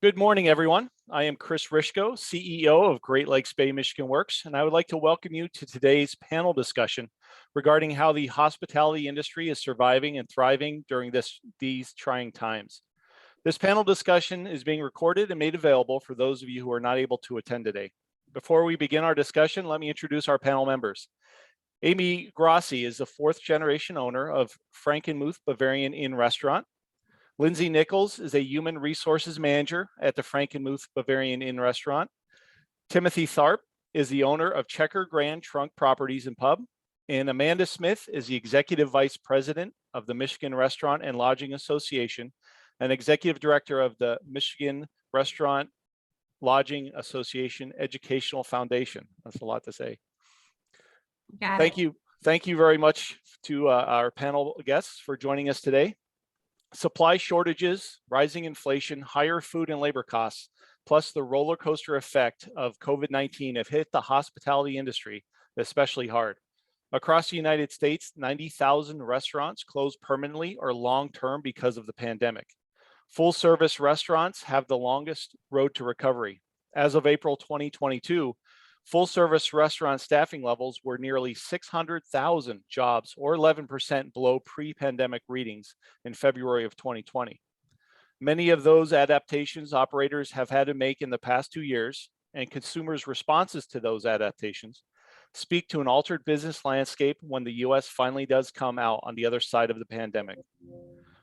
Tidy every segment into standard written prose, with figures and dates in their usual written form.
Good morning, everyone. I am Chris Rishko, CEO of Great Lakes Bay Michigan Works, and I would like to welcome you to today's panel discussion regarding how the hospitality industry is surviving and thriving during these trying times. This panel discussion is being recorded and made available for those of you who are not able to attend today. Before we begin our discussion, let me introduce our panel members. Amy Grassi is the fourth generation owner of Frankenmuth Bavarian Inn Restaurant. Lindsay Nichols is a human resources manager at the Frankenmuth Bavarian Inn Restaurant. Timothy Tharp is the owner of Checker Grand Trunk Properties and Pub. And Amanda Smith is the executive vice president of the Michigan Restaurant and Lodging Association and executive director of the Michigan Restaurant Lodging Association Educational Foundation. That's a lot to say. Thank you. Thank you very much to our panel guests for joining us today. Supply shortages, rising inflation, higher food and labor costs, plus the roller coaster effect of COVID-19 have hit the hospitality industry especially hard. Across the United States, 90,000 restaurants closed permanently or long-term because of the pandemic. Full-service restaurants have the longest road to recovery. As of April 2022, full-service restaurant staffing levels were nearly 600,000 jobs, or 11% below pre-pandemic readings in February of 2020. Many of those adaptations operators have had to make in the past 2 years, and consumers' responses to those adaptations speak to an altered business landscape when the US finally does come out on the other side of the pandemic.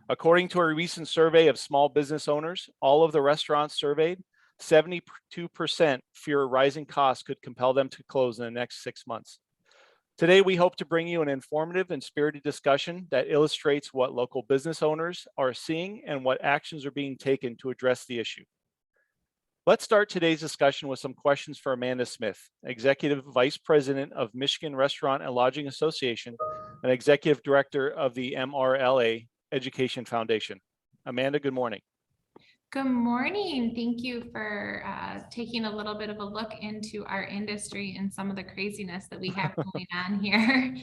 According to a recent survey of small business owners, all of the restaurants surveyed, 72% fear rising costs could compel them to close in the next 6 months. Today, we hope to bring you an informative and spirited discussion that illustrates what local business owners are seeing and what actions are being taken to address the issue. Let's start today's discussion with some questions for Amanda Smith, Executive Vice President of Michigan Restaurant and Lodging Association and Executive Director of the Mrla Education Foundation. Amanda, good morning. Good morning. Thank you for taking a little bit of a look into our industry and some of the craziness that we have going on here.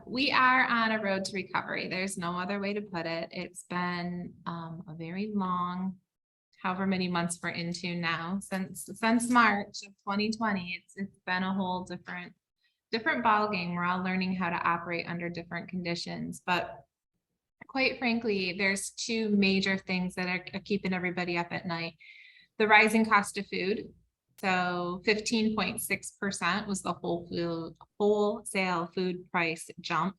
We are on a road to recovery. There's no other way to put it. It's been a very long, however many months we're into now, since March of 2020. It's been a whole different ball game. We're all learning how to operate under different conditions, but quite frankly, there's two major things that are keeping everybody up at night. The rising cost of food. So 15.6% was the wholesale food price jump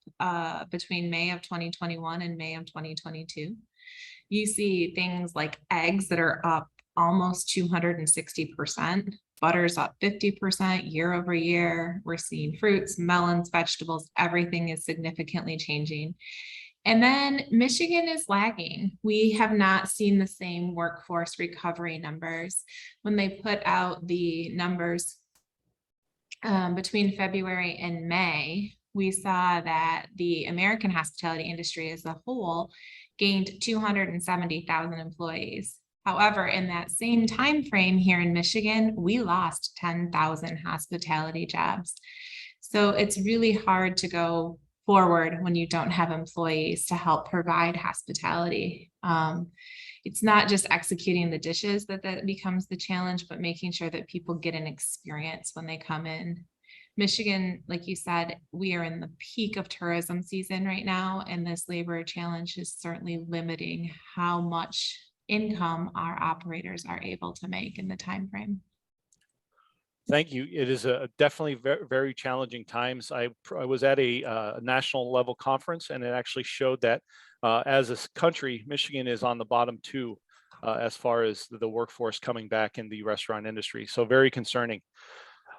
between May of 2021 and May of 2022. You see things like eggs that are up almost 260%, butter's up 50% year over year. We're seeing fruits, melons, vegetables, everything is significantly changing. And then Michigan is lagging. We have not seen the same workforce recovery numbers. When they put out the numbers between February and May, we saw that the American hospitality industry as a whole gained 270,000 employees. However, in that same time frame here in Michigan, we lost 10,000 hospitality jobs. So it's really hard to go forward when you don't have employees to help provide hospitality. It's not just executing the dishes that becomes the challenge, but making sure that people get an experience when they come in. Michigan, like you said, we are in the peak of tourism season right now, and this labor challenge is certainly limiting how much income our operators are able to make in the time frame. Thank you. It is definitely very, very challenging times. I was at a national level conference, and it actually showed that as a country, Michigan is on the bottom two as far as the workforce coming back in the restaurant industry. So very concerning.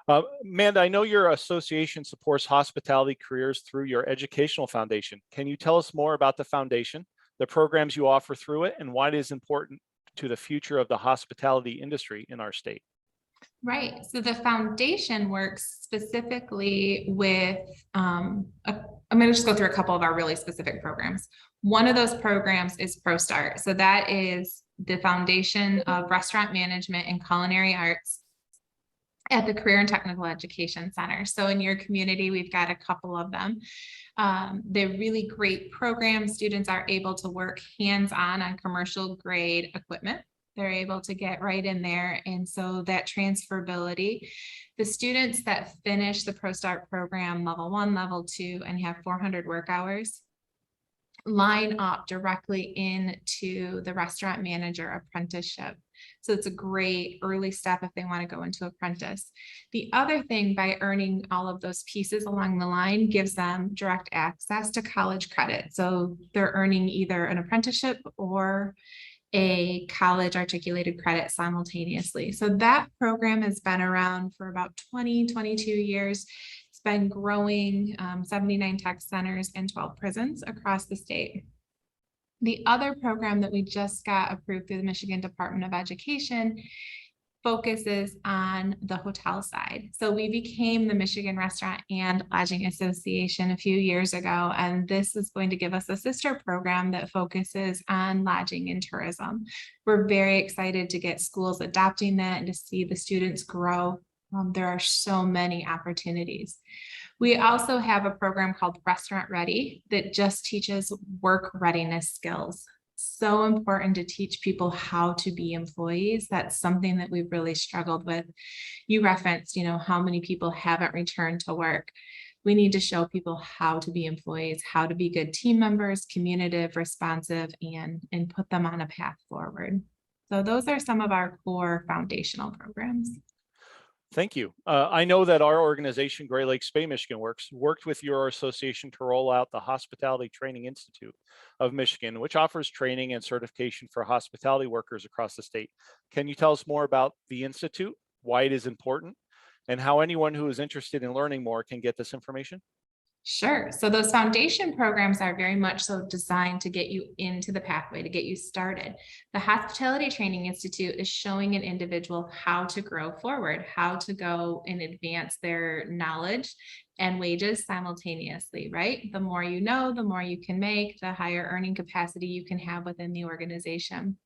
Amanda, I know your association supports hospitality careers through your educational foundation. Can you tell us more about the foundation, the programs you offer through it, and why it is important to the future of the hospitality industry in our state? Right. So the foundation works specifically with, I'm going to just go through a couple of our really specific programs. One of those programs is ProStart. So that is the foundation of restaurant management and culinary arts at the Career and Technical Education Center. So in your community, we've got a couple of them. They're really great programs. Students are able to work hands-on on commercial grade equipment. they're able to get right in there. And so that transferability, the students that finish the ProStart program, level 1, level 2, and have 400 work hours, line up directly into the restaurant manager apprenticeship. So it's a great early step if they want to go into apprentice. The other thing, by earning all of those pieces along the line, gives them direct access to college credit. So they're earning either an apprenticeship or a college articulated credit simultaneously. So that program has been around for about 22 years. It's been growing, 79 tech centers and 12 prisons across the state. The other program that we just got approved through the Michigan Department of Education focuses on the hotel side. So we became the Michigan Restaurant and Lodging Association a few years ago, and this is going to give us a sister program that focuses on lodging and tourism. We're very excited to get schools adopting that and to see the students grow. There are so many opportunities. We also have a program called Restaurant Ready that just teaches work readiness skills. So important to teach people how to be employees. That's something that we've really struggled with. You referenced, how many people haven't returned to work. We need to show people how to be employees, how to be good team members, communicative, responsive, and put them on a path forward. So those are some of our core foundational programs. Thank you. I know that our organization, Great Lakes Bay Michigan Works, worked with your association to roll out the Hospitality Training Institute of Michigan, which offers training and certification for hospitality workers across the state. Can you tell us more about the Institute, why it is important, and how anyone who is interested in learning more can get this information? Sure. So those foundation programs are very much so designed to get you into the pathway, to get you started. The Hospitality Training Institute is showing an individual how to grow forward, how to go and advance their knowledge and wages simultaneously, right? The more you know, the more you can make, the higher earning capacity you can have within the organization.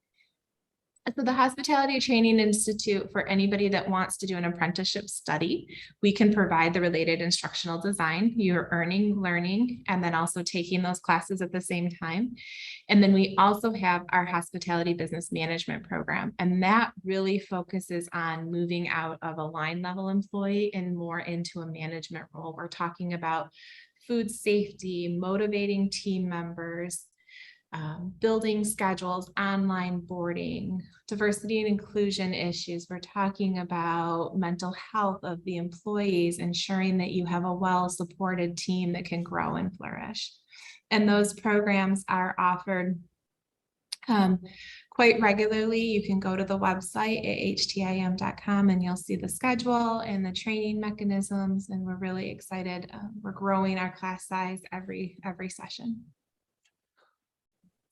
So the Hospitality Training Institute, for anybody that wants to do an apprenticeship study, we can provide the related instructional design. You're earning, learning, and then also taking those classes at the same time. And then we also have our Hospitality Business Management program, and that really focuses on moving out of a line level employee and more into a management role. We're talking about food safety, motivating team members, building schedules, online boarding, diversity and inclusion issues. We're talking about mental health of the employees, ensuring that you have a well-supported team that can grow and flourish. And those programs are offered quite regularly. You can go to the website at htim.com and you'll see the schedule and the training mechanisms. And we're really excited. We're growing our class size every session.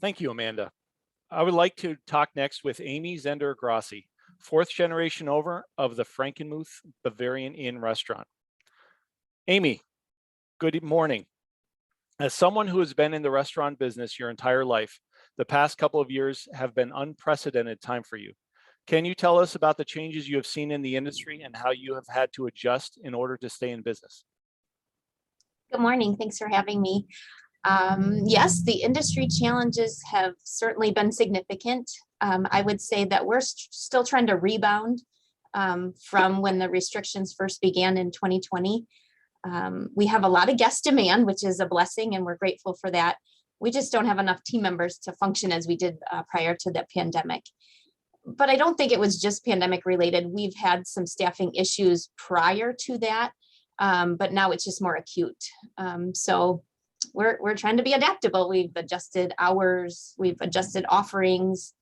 Thank you, Amanda. I would like to talk next with Amy Zender-Grassi, 4th generation owner of the Frankenmuth Bavarian Inn restaurant. Amy, good morning. As someone who has been in the restaurant business your entire life, the past couple of years have been unprecedented time for you. Can you tell us about the changes you have seen in the industry and how you have had to adjust in order to stay in business? Good morning. Thanks for having me. Yes, the industry challenges have certainly been significant. I would say that we're still trying to rebound from when the restrictions first began in 2020. We have a lot of guest demand, which is a blessing, and we're grateful for that. We just don't have enough team members to function as we did prior to the pandemic. But I don't think it was just pandemic related. We've had some staffing issues prior to that, but now it's just more acute. So we're trying to be adaptable. We've adjusted hours, we've adjusted offerings.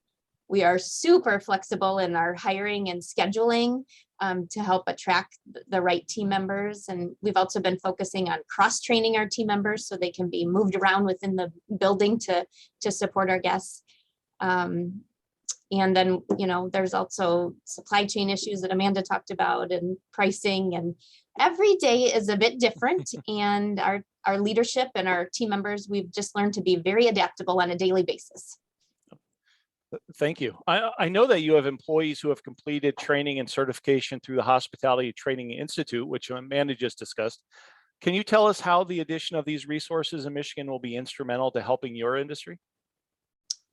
We are super flexible in our hiring and scheduling to help attract the right team members. And we've also been focusing on cross-training our team members so they can be moved around within the building to support our guests. And then, there's also supply chain issues that Amanda talked about, and pricing, and every day is a bit different. And our leadership and our team members, we've just learned to be very adaptable on a daily basis. Thank you. I know that you have employees who have completed training and certification through the Hospitality Training Institute, which Amanda just discussed. Can you tell us how the addition of these resources in Michigan will be instrumental to helping your industry?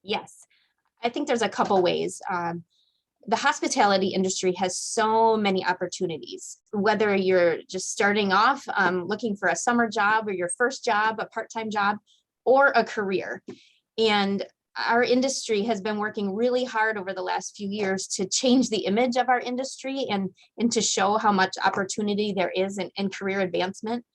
Yes, I think there's a couple ways. the hospitality industry has so many opportunities, whether you're just starting off looking for a summer job or your first job, a part-time job, or a career. And our industry has been working really hard over the last few years to change the image of our industry and to show how much opportunity there is in career advancement.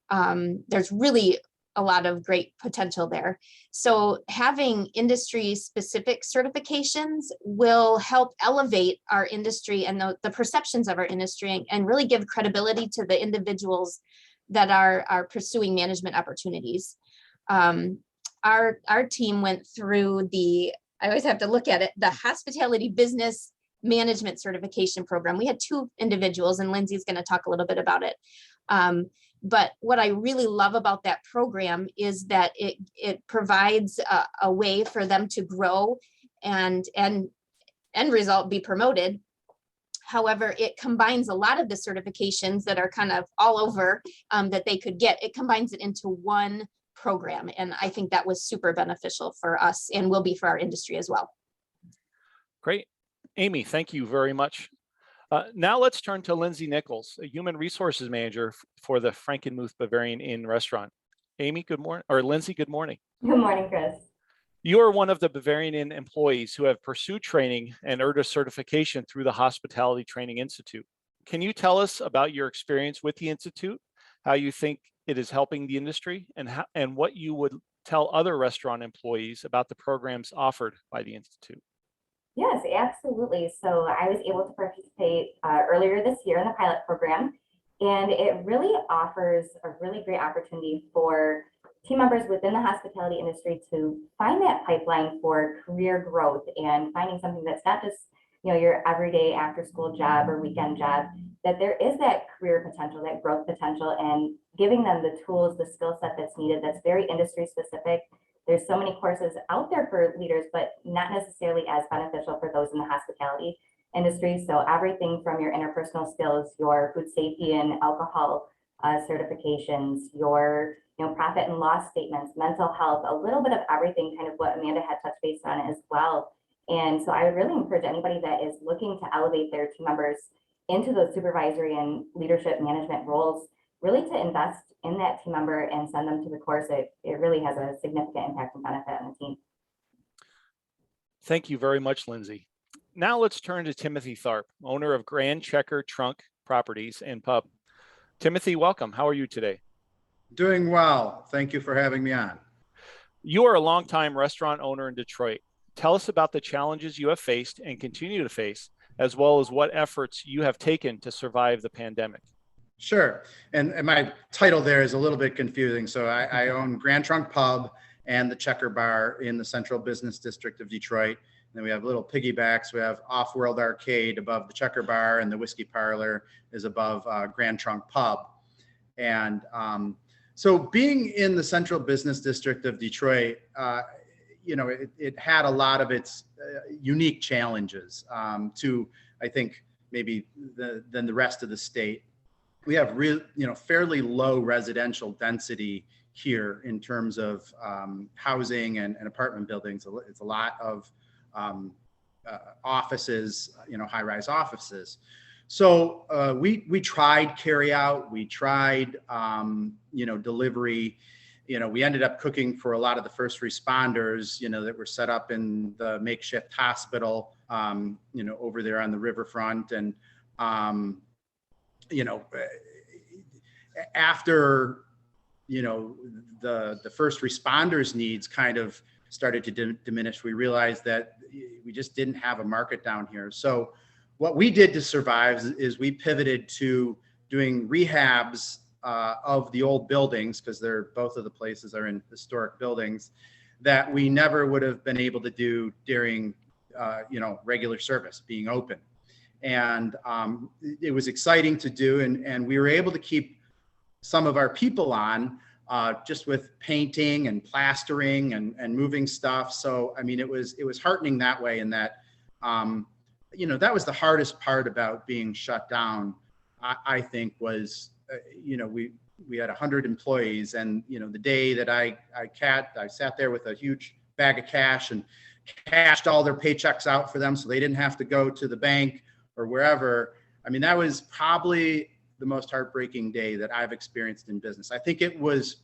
There's really a lot of great potential there. So having industry specific certifications will help elevate our industry and the perceptions of our industry and really give credibility to the individuals that are pursuing management opportunities. Our team went through I always have to look at it, the Hospitality Business Management Certification Program. We had 2 individuals, and Lindsay's going to talk a little bit about it. But what I really love about that program is that it provides a way for them to grow and end result be promoted. However, it combines a lot of the certifications that are kind of all over that they could get. It combines it into one program. And I think that was super beneficial for us and will be for our industry as well. Great. Amy, thank you very much. Now let's turn to Lindsay Nichols, a human resources manager for the Frankenmuth Bavarian Inn restaurant. Amy, good morning, or Lindsay, good morning. Good morning, Chris. You are one of the Bavarian Inn employees who have pursued training and earned a certification through the Hospitality Training Institute. Can you tell us about your experience with the Institute, how you think it is helping the industry, and what you would tell other restaurant employees about the programs offered by the Institute? Yes, absolutely. So I was able to participate earlier this year in the pilot program, and it really offers a really great opportunity for team members within the hospitality industry to find that pipeline for career growth and finding something that's not just, your everyday after school job or weekend job, that there is that career potential, that growth potential, and giving them the tools, the skill set that's needed, that's very industry specific. There's so many courses out there for leaders, but not necessarily as beneficial for those in the hospitality industry. So everything from your interpersonal skills, your food safety and alcohol certifications, your profit and loss statements, mental health, a little bit of everything, kind of what Amanda had touched base on as well. And so I would really encourage anybody that is looking to elevate their team members into those supervisory and leadership management roles, really to invest in that team member and send them to the course. It really has a significant impact and benefit on the team. Thank you very much, Lindsay. Now let's turn to Timothy Tharp, owner of Grand Checker Trunk Properties and Pub. Timothy, welcome. How are you today? Doing well. Thank you for having me on. You are a longtime restaurant owner in Detroit. Tell us about the challenges you have faced and continue to face, as well as what efforts you have taken to survive the pandemic. Sure. And my title there is a little bit confusing. So I own Grand Trunk Pub and the Checker Bar in the Central Business District of Detroit. And then we have little piggybacks. We have Off-World Arcade above the Checker Bar, and the Whiskey Parlor is above Grand Trunk Pub. And so being in the Central Business District of Detroit, it had a lot of its unique challenges to, I think, maybe than the rest of the state. We have fairly low residential density here in terms of housing and apartment buildings. It's a lot of offices, high-rise offices. So we tried carry out, we tried, delivery. We ended up cooking for a lot of the first responders, that were set up in the makeshift hospital, over there on the riverfront. And, after, the first responders' needs kind of started to diminish, we realized that we just didn't have a market down here. So what we did to survive is we pivoted to doing rehabs of the old buildings, because both of the places are in historic buildings that we never would have been able to do during, regular service being open. And it was exciting to do, and we were able to keep some of our people on just with painting and plastering and moving stuff. So, I mean, it was heartening that way, in that, that was the hardest part about being shut down, I think, was, we had 100 employees, and, the day that I sat there with a huge bag of cash and, cashed all their paychecks out for them so they didn't have to go to the bank or wherever. I mean, that was probably the most heartbreaking day that I've experienced in business. I think it was,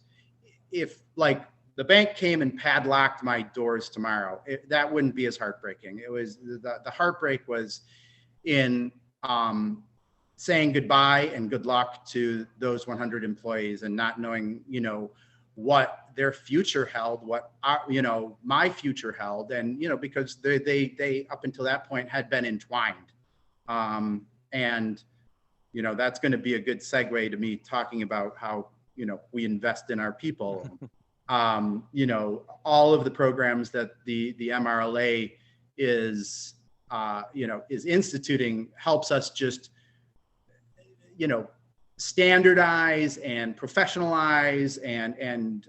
if like the bank came and padlocked my doors tomorrow, that wouldn't be as heartbreaking. It was the heartbreak was in saying goodbye and good luck to those 100 employees and not knowing, you know, what their future held, what you know, my future held, and you know, because they up until that point had been entwined, and you know, that's going to be a good segue to me talking about how, you know, we invest in our people. You know, all of the programs that the MRLA is you know, is instituting helps us just, you know, standardize and professionalize and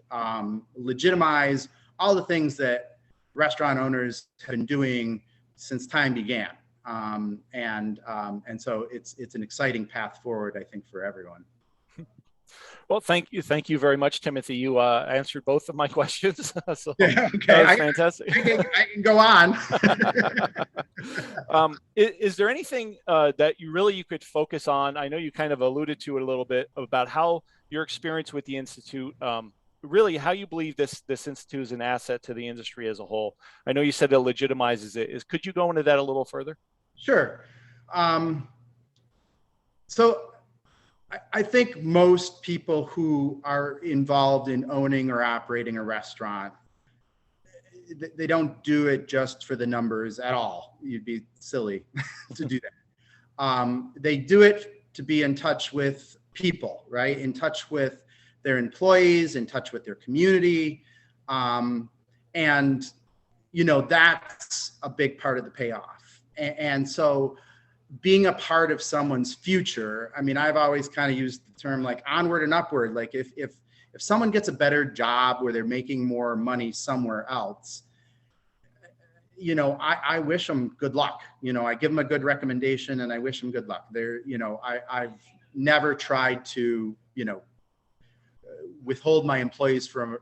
legitimize all the things that restaurant owners have been doing since time began. And so it's an exciting path forward, I think, for everyone. Well, thank you very much, Timothy. You answered both of my questions. So Yeah, okay. that was fantastic. I can go on. Is there anything that you could focus on? I know you kind of alluded to it a little bit about how your experience with the Institute, really how you believe this Institute is an asset to the industry as a whole. I know you said it legitimizes it. Could you go into that a little further? Sure. So I think most people who are involved in owning or operating a restaurant, they don't do it just for the numbers at all. You'd be silly to do that. They do it to be in touch with people, right? In touch with their employees, in touch with their community. And, you know, that's a big part of the payoff. And so being a part of someone's future, I mean, I've always kind of used the term like onward and upward. Like if someone gets a better job where they're making more money somewhere else, you know, I wish them good luck. You know, I give them a good recommendation and I wish them good luck. They're, you know, I've never tried to, you know, withhold my employees from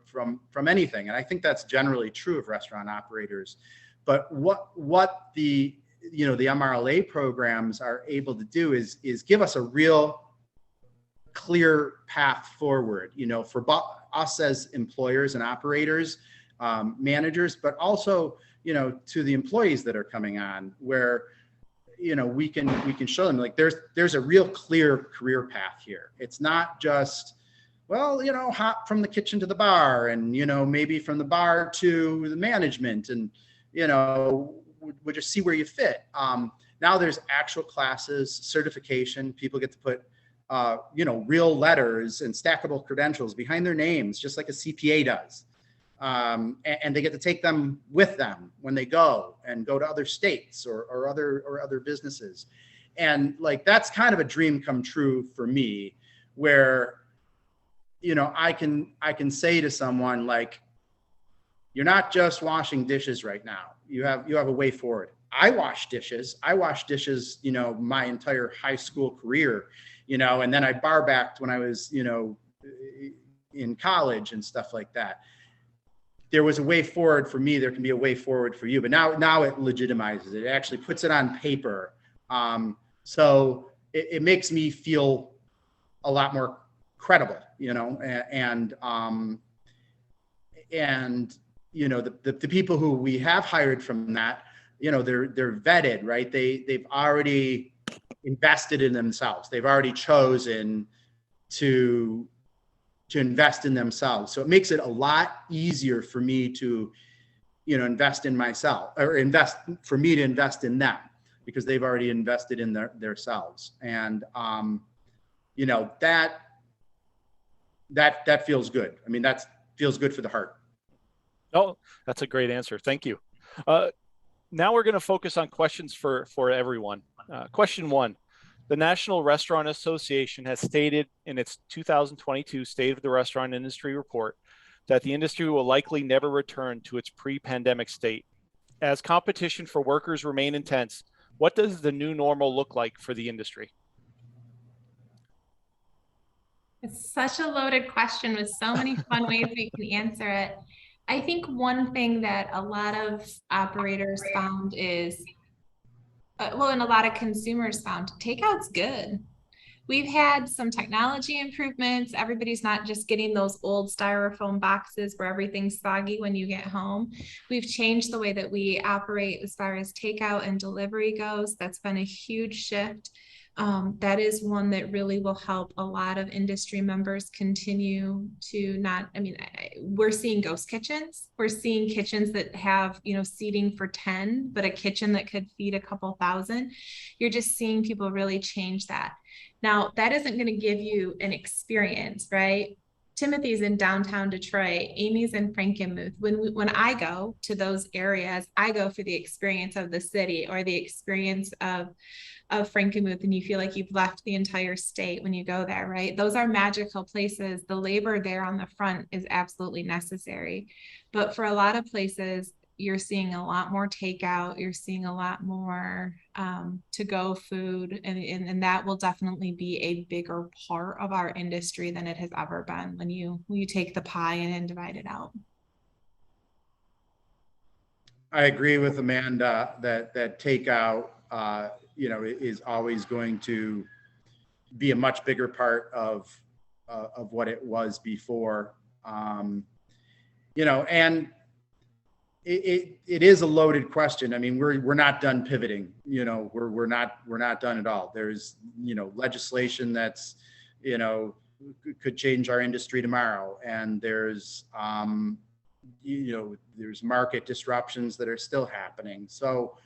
anything. And I think that's generally true of restaurant operators. But what the, you know, the MRLA programs are able to do is give us a real clear path forward, you know, for us as employers and operators, managers, but also, you know, to the employees that are coming on, where, you know, we can show them like there's a real clear career path here. It's not just, well, you know, hop from the kitchen to the bar, and, you know, maybe from the bar to the management, and, you know, we'll just see where you fit. Now there's actual classes, certification. People get to put, you know, real letters and stackable credentials behind their names, just like a CPA does. And they get to take them with them when they go to other states or other businesses. And like, that's kind of a dream come true for me, where, you know, I can say to someone like, you're not just washing dishes right now. You have a way forward. I wash dishes, you know, my entire high school career, you know, and then I bar backed when I was, you know, in college and stuff like that. There was a way forward for me. There can be a way forward for you, but now it legitimizes it. It actually puts it on paper. So it makes me feel a lot more credible, you know, and you know, the people who we have hired from that, you know, they're vetted, right? They've already invested in themselves. They've already chosen to invest in themselves. So it makes it a lot easier for me to, you know, invest in myself, or for me to invest in them, because they've already invested in themselves. And, you know, that feels good. I mean, that feels good for the heart. Oh, that's a great answer. Thank you. Now we're going to focus on questions for everyone. Question 1. The National Restaurant Association has stated in its 2022 State of the Restaurant Industry report that the industry will likely never return to its pre-pandemic state. As competition for workers remain intense, what does the new normal look like for the industry? It's such a loaded question with so many fun ways we can answer it. I think one thing that a lot of operators found is, well, and a lot of consumers found, takeout's good. We've had some technology improvements. Everybody's not just getting those old styrofoam boxes where everything's soggy when you get home. We've changed the way that we operate as far as takeout and delivery goes. That's been a huge shift. That is one that really will help a lot of industry members continue to not, I mean, we're seeing ghost kitchens. We're seeing kitchens that have, seating for 10, but a kitchen that could feed a couple thousand. You're just seeing people really change that. Now, that isn't going to give you an experience, right? Timothy's in downtown Detroit. Amy's in Frankenmuth. When I go to those areas, I go for the experience of the city or the experience of Frankenmuth, and you feel like you've left the entire state when you go there, right? Those are magical places. The labor there on the front is absolutely necessary. But for a lot of places, you're seeing a lot more takeout, you're seeing a lot more to-go food, and that will definitely be a bigger part of our industry than it has ever been when you take the pie and divide it out. I agree with Amanda that takeout, is always going to be a much bigger part of what it was before. And it is a loaded question. I mean, we're not done pivoting. We're not done at all. There's legislation that's could change our industry tomorrow, and there's there's market disruptions that are still happening. So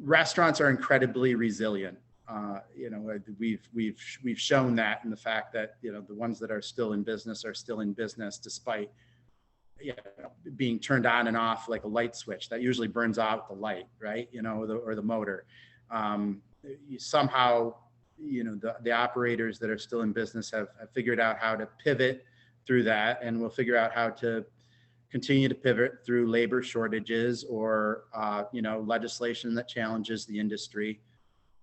restaurants are incredibly resilient. We've shown that in the fact that the ones that are still in business despite being turned on and off like a light switch that usually burns out the light, right? Or the motor. Somehow, the operators that are still in business have figured out how to pivot through that, and we'll figure out how to continue to pivot through labor shortages or legislation that challenges the industry.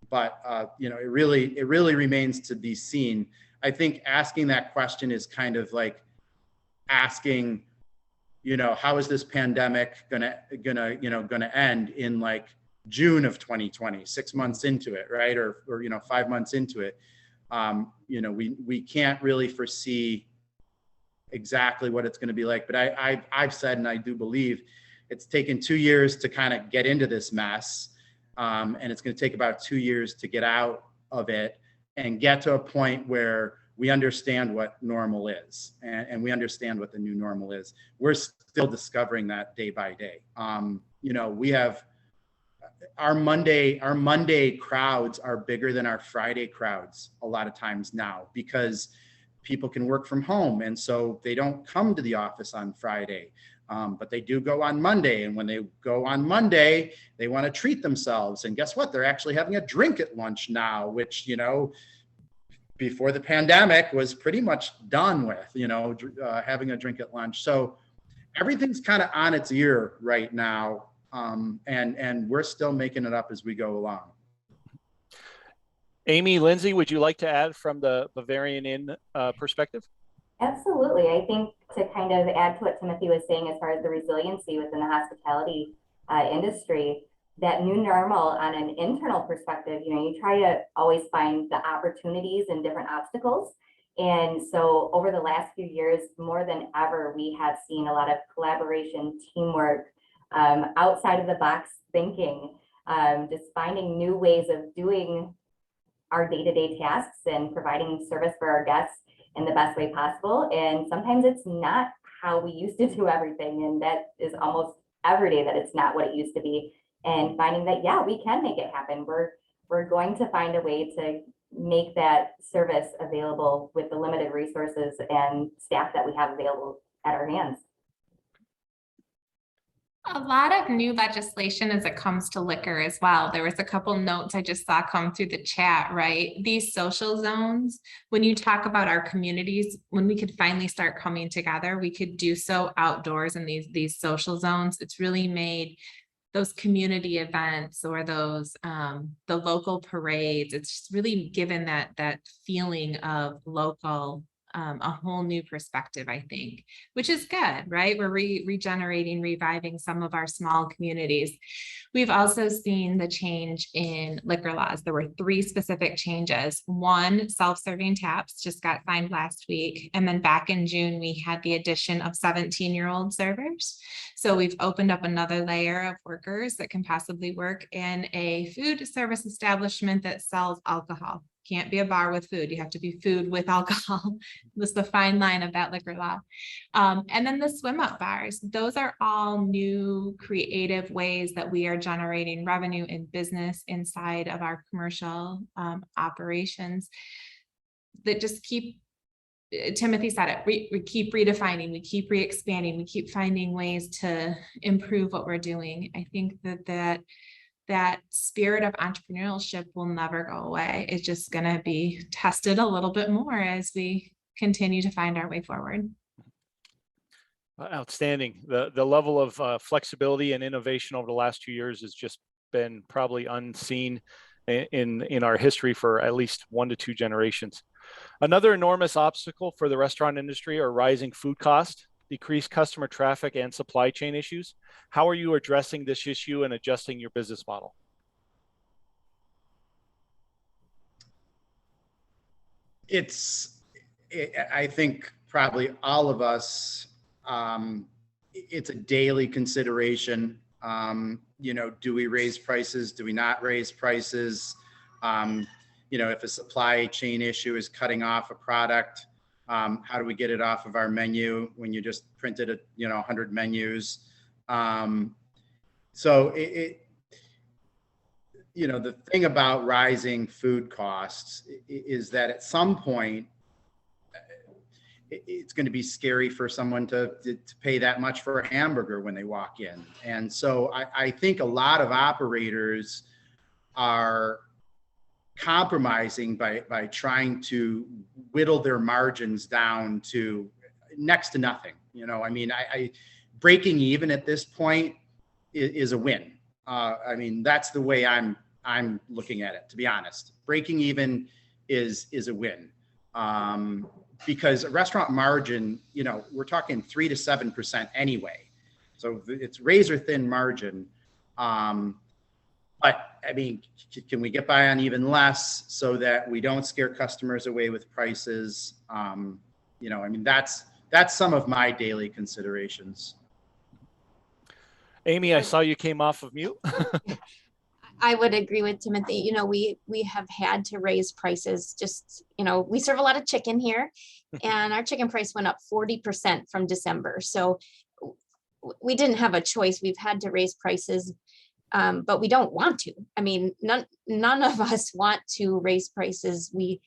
But it really remains to be seen. I think asking that question is kind of like asking, how is this pandemic gonna end in like June of 2020, 6 months into it, right? Or 5 months into it. We can't really foresee exactly what it's going to be like, but I've said, and I do believe it's taken 2 years to kind of get into this mess. And it's going to take about 2 years to get out of it and get to a point where we understand what normal is, and we understand what the new normal is. We're still discovering that day by day. We have our Monday crowds are bigger than our Friday crowds a lot of times now, because people can work from home, and so they don't come to the office on Friday. But they do go on Monday. And when they go on Monday, they want to treat themselves. And guess what? They're actually having a drink at lunch now, which, before the pandemic was pretty much done with, having a drink at lunch. So everything's kind of on its ear right now. And we're still making it up as we go along. Amy, Lindsay, would you like to add from the Bavarian Inn perspective? Absolutely. I think to kind of add to what Timothy was saying as far as the resiliency within the hospitality industry, that new normal on an internal perspective, you try to always find the opportunities and different obstacles. And so over the last few years, more than ever, we have seen a lot of collaboration, teamwork, outside of the box thinking, just finding new ways of doing our day-to-day tasks and providing service for our guests in the best way possible. And sometimes it's not how we used to do everything. And that is almost every day that it's not what it used to be. And finding that, yeah, we can make it happen. We're going to find a way to make that service available with the limited resources and staff that we have available at our hands. A lot of new legislation as it comes to liquor as well. There was a couple notes I just saw come through the chat, right? These social zones, when you talk about our communities, when we could finally start coming together, we could do so outdoors in these social zones. It's really made those community events or those the local parades. It's just really given that feeling of local a whole new perspective, I think, which is good, right? We're regenerating, reviving some of our small communities. We've also seen the change in liquor laws. There were 3 specific changes. One, self-serving taps just got signed last week. And then back in June, we had the addition of 17-year-old servers. So we've opened up another layer of workers that can possibly work in a food service establishment that sells alcohol. Can't be a bar with food. You have to be food with alcohol. That's the fine line of that liquor law. And then the swim up bars. Those are all new creative ways that we are generating revenue in business inside of our commercial operations that just keep, Timothy said it, we keep redefining, we keep re-expanding, we keep finding ways to improve what we're doing. I think that spirit of entrepreneurship will never go away. It's just going to be tested a little bit more as we continue to find our way forward. Outstanding. The level of flexibility and innovation over the last 2 years has just been probably unseen in our history for at least 1 to 2 generations. Another enormous obstacle for the restaurant industry are rising food costs, decreased customer traffic, and supply chain issues. How are you addressing this issue and adjusting your business model? I think probably all of us, it's a daily consideration. Do we raise prices? Do we not raise prices? If a supply chain issue is cutting off a product, how do we get it off of our menu when you just printed 100 menus? So the thing about rising food costs is that at some point it's going to be scary for someone to pay that much for a hamburger when they walk in. And so I think a lot of operators are compromising by trying to whittle their margins down to next to nothing. Breaking even at this point is a win. That's the way I'm looking at it, to be honest. Breaking even is a win. Because a restaurant margin, we're talking 3 to 7% anyway. So it's razor thin margin. But can we get by on even less so that we don't scare customers away with prices? That's some of my daily considerations. Amy, I saw you came off of mute. I would agree with Timothy. We have had to raise prices. We serve a lot of chicken here, and our chicken price went up 40% from December. So we didn't have a choice. We've had to raise prices, but we don't want to. None of us want to raise prices. We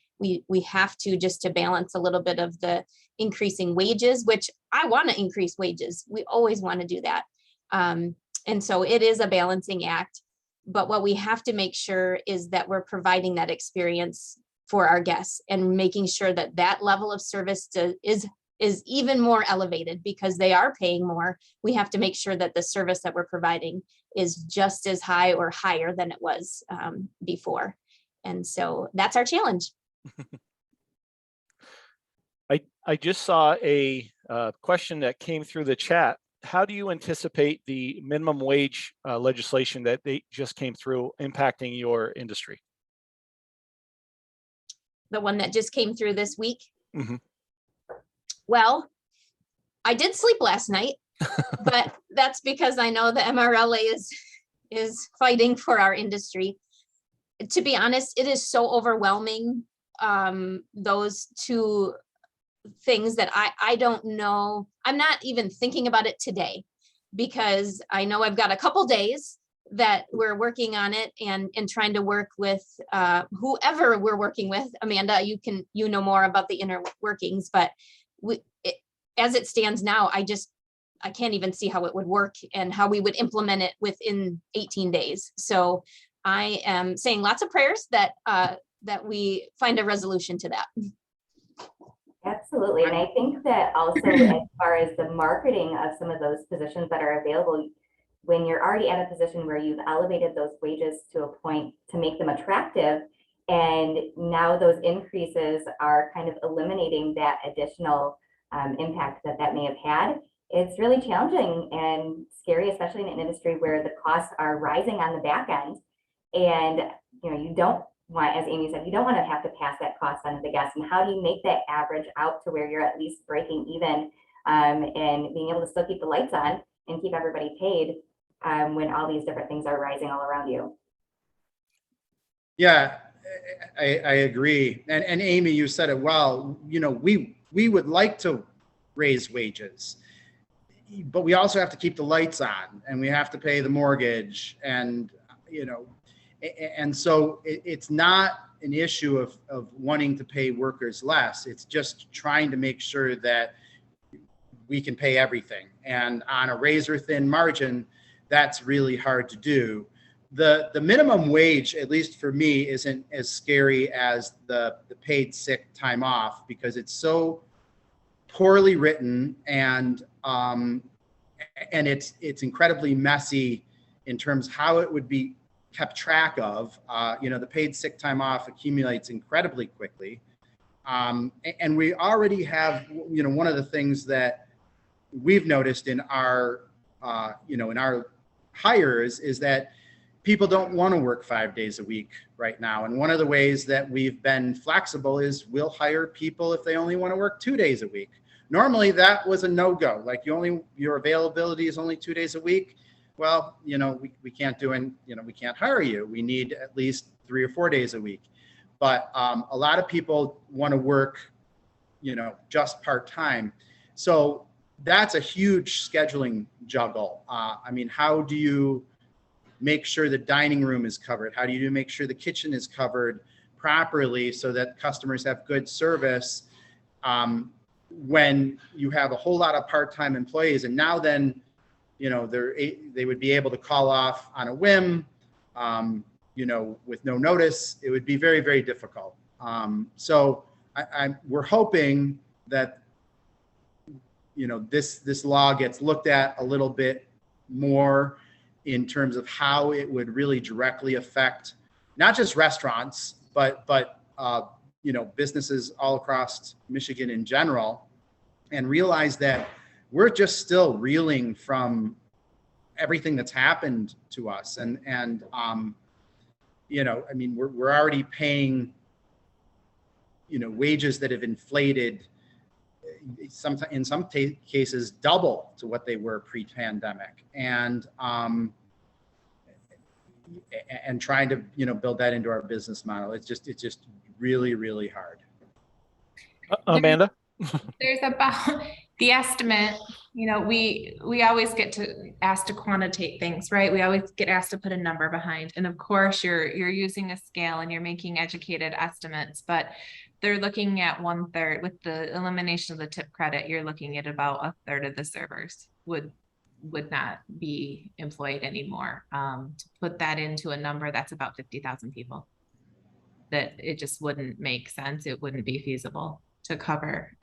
have to, just to balance a little bit of the increasing wages, which I want to increase wages. We always want to do that. And so it is a balancing act. But what we have to make sure is that we're providing that experience for our guests and making sure that that level of service is even more elevated because they are paying more. We have to make sure that the service that we're providing is just as high or higher than it was before. And so that's our challenge. I just saw a question that came through the chat. How do you anticipate the minimum wage legislation that they just came through impacting your industry? The one that just came through this week? Mm-hmm. Well, I did sleep last night, but that's because I know the Mrla is fighting for our industry. To be honest, it is so overwhelming, those two things, that I don't know. I'm not even thinking about it today because I know I've got a couple days that we're working on it and trying to work with whoever we're working with. Amanda, you know more about the inner workings, but as it stands now, I can't even see how it would work and how we would implement it within 18 days. So I am saying lots of prayers that we find a resolution to that. Absolutely. And I think that also as far as the marketing of some of those positions that are available, when you're already at a position where you've elevated those wages to a point to make them attractive, And now those increases are kind of eliminating that additional impact that that may have had. It's really challenging and scary, especially in an industry where the costs are rising on the back end. And you don't want, as Amy said, you don't want to have to pass that cost on to the guests. And how do you make that average out to where you're at least breaking even and being able to still keep the lights on and keep everybody paid when all these different things are rising all around you? Yeah, I agree. And Amy, you said it well. We would like to raise wages, but we also have to keep the lights on, and we have to pay the mortgage, and and so it's not an issue of wanting to pay workers less. It's just trying to make sure that we can pay everything. And on a razor thin margin, that's really hard to do. The minimum wage, at least for me, isn't as scary as the paid sick time off, because it's so poorly written, and it's incredibly messy in terms of how it would be kept track of. The paid sick time off accumulates incredibly quickly. And we already have, one of the things that we've noticed in our hires is that people don't want to work 5 days a week right now. And one of the ways that we've been flexible is we'll hire people if they only want to work 2 days a week. Normally that was a no-go. Like your availability is only 2 days a week. Well, we can't do it. We can't hire you. We need at least 3 or 4 days a week. But a lot of people want to work, just part-time. So that's a huge scheduling juggle. How do you make sure the dining room is covered? How do you make sure the kitchen is covered properly so that customers have good service when you have a whole lot of part-time employees? And now then, they would be able to call off on a whim, with no notice. It would be very, very difficult. So we're hoping that, this law gets looked at a little bit more in terms of how it would really directly affect not just restaurants, but businesses all across Michigan in general, and realize that we're just still reeling from everything that's happened to us. We're already paying, wages that have inflated, in some cases double to what they were pre-pandemic, and trying to build that into our business model. It's just really, really hard. Amanda? There's about the estimate, we always get asked to quantitate things, right? We always get asked to put a number behind. And of course you're using a scale and you're making educated estimates, but they're looking at 1/3 with the elimination of the tip credit. You're looking at about 1/3 of the servers would not be employed anymore. To put that into a number, that's about 50,000 people. That it just wouldn't make sense. It wouldn't be feasible to cover.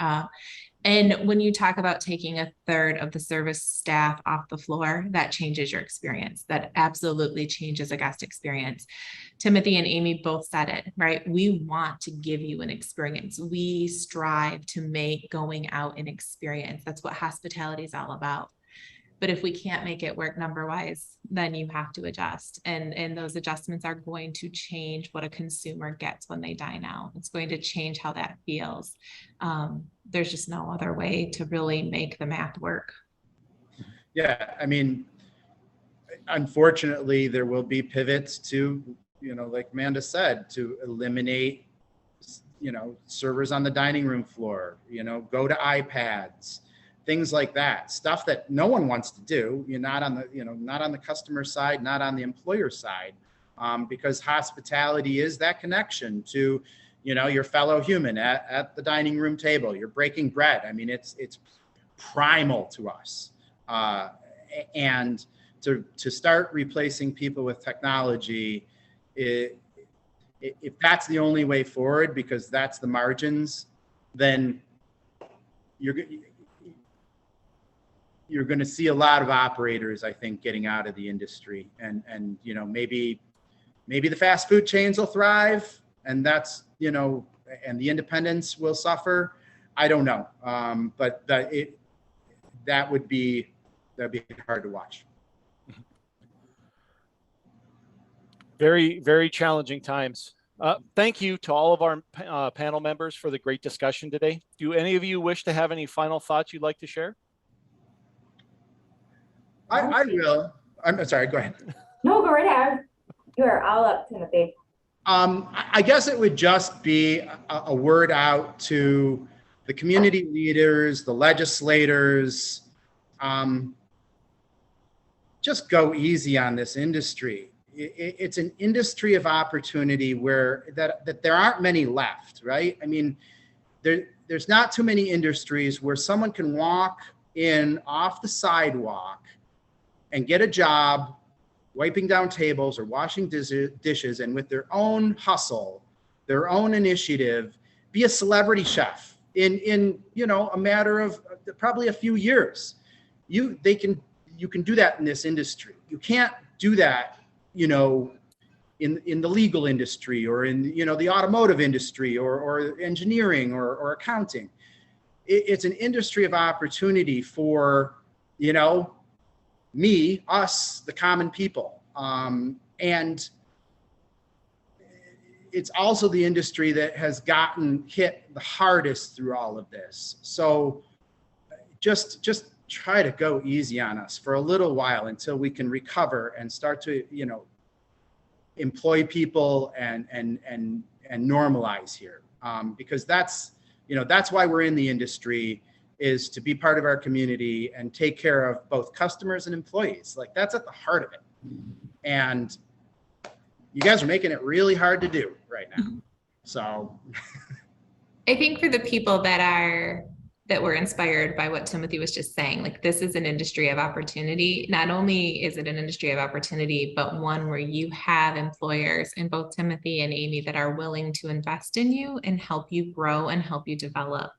And when you talk about taking 1/3 of the service staff off the floor, that changes your experience. That absolutely changes a guest experience. Timothy and Amy both said it, right? We want to give you an experience. We strive to make going out an experience. That's what hospitality is all about. But if we can't make it work number-wise, then you have to adjust. And those adjustments are going to change what a consumer gets when they dine out. It's going to change how that feels. There's just no other way to really make the math work. Yeah, unfortunately, there will be pivots to, like Amanda said, to eliminate, servers on the dining room floor, go to iPads. Things like that, stuff that no one wants to do. You're not on the customer side, not on the employer side, because hospitality is that connection to, your fellow human at the dining room table. You're breaking bread. It's primal to us, and to start replacing people with technology, if that's the only way forward, because that's the margins, then you're going to see a lot of operators, I think, getting out of the industry, and maybe the fast food chains will thrive, and that's, and the independents will suffer. I don't know. But that'd be hard to watch. Very, very challenging times. Thank you to all of our panel members for the great discussion today. Do any of you wish to have any final thoughts you'd like to share? I will. I'm sorry, go ahead. No, go right ahead. You are all up, Timothy. I guess it would just be a word out to the community leaders, the legislators. Just go easy on this industry. It's an industry of opportunity where that there aren't many left, right? I mean, there's not too many industries where someone can walk in off the sidewalk and get a job wiping down tables or washing dishes, and with their own hustle, their own initiative, be a celebrity chef in a matter of probably a few years. You can do that in this industry. You can't do that, in the legal industry or in the automotive industry or engineering or accounting. It's an industry of opportunity for me, us, the common people. And it's also the industry that has gotten hit the hardest through all of this. So just try to go easy on us for a little while until we can recover and start to, employ people and normalize here. Because that's why we're in the industry, is to be part of our community and take care of both customers and employees. Like, that's at the heart of it. And you guys are making it really hard to do right now. So I think for the people that were inspired by what Timothy was just saying, like, this is an industry of opportunity. Not only is it an industry of opportunity, but one where you have employers, and both Timothy and Amy, that are willing to invest in you and help you grow and help you develop.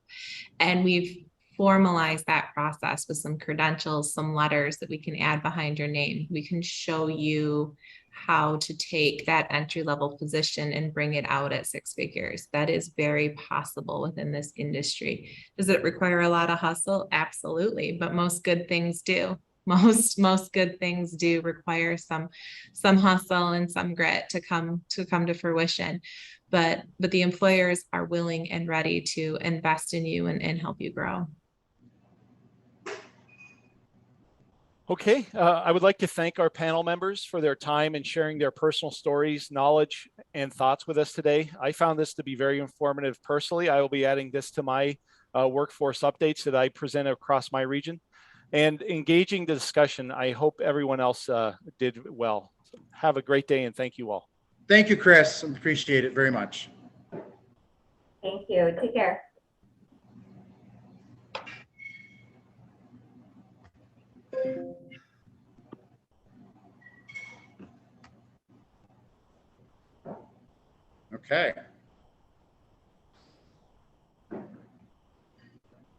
And we've formalize that process with some credentials, some letters that we can add behind your name. We can show you how to take that entry-level position and bring it out at 6 figures. That is very possible within this industry. Does it require a lot of hustle? Absolutely, but most good things do. Most good things do require some hustle and some grit to come to fruition. But the employers are willing and ready to invest in you and help you grow. Okay, I would like to thank our panel members for their time and sharing their personal stories, knowledge, and thoughts with us today. I found this to be very informative personally. I will be adding this to my workforce updates that I present across my region. And engaging the discussion, I hope everyone else did well. So have a great day, and thank you all. Thank you, Chris. I appreciate it very much. Thank you. Take care. Okay.